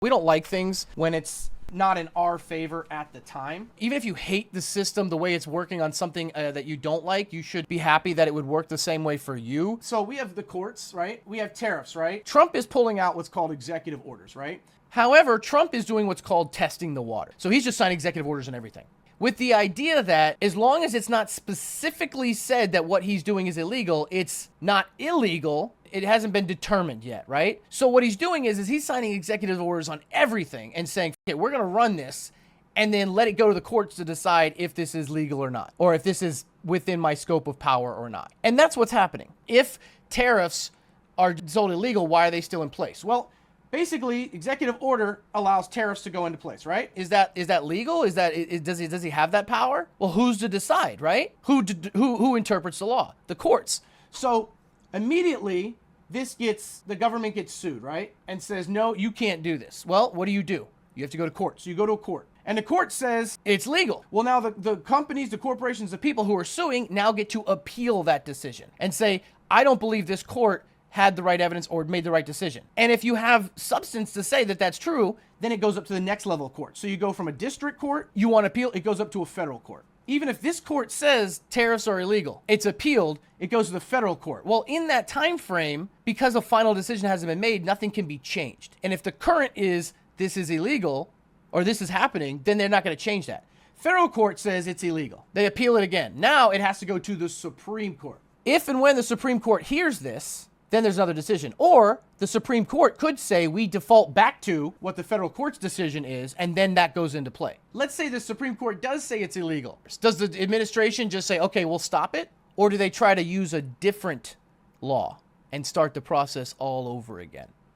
We don't like things when it's not in our favor at the time. Even if you hate the system, the way it's working on something that you don't like, you should be happy that it would work the same way for you. So we have the courts, right? We have tariffs, right? Trump is pulling out what's called executive orders, right? However, Trump is doing what's called testing the water. So he's just signing executive orders and everything, with the idea that as long as it's not specifically said that what he's doing is illegal, it's not illegal. It hasn't been determined yet, right? So what he's doing is he's signing executive orders on everything and saying, okay, we're going to run this and then let it go to the courts to decide if this is legal or not, or if this is within my scope of power or not. And that's what's happening. If tariffs are sold illegal, why are they still in place? Well, basically, executive order allows tariffs to go into place, right? Is that legal? Does he have that power? Well, who's to decide, right? Who interprets the law? The courts. So immediately, the government gets sued, right? And says, no, you can't do this. Well, what do? You have to go to court. So you go to a court. And the court says it's legal. Well, now the companies, the corporations, the people who are suing now get to appeal that decision and say, I don't believe this court had the right evidence or made the right decision. And if you have substance to say that that's true, then it goes up to the next level of court. So you go from a district court, you want to appeal, it goes up to a federal court. Even if this court says tariffs are illegal, it's appealed, it goes to the federal court. Well, in that time frame, because a final decision hasn't been made, nothing can be changed. And if the current is this is illegal or this is happening, then they're not going to change that. Federal court says it's illegal. They appeal it again. Now it has to go to the Supreme Court. If and when the Supreme Court hears this, then there's another decision. Or the Supreme Court could say we default back to what the federal court's decision is, and then that goes into play. Let's say the Supreme Court does say it's illegal. Does the administration just say, okay, we'll stop it? Or do they try to use a different law and start the process all over again?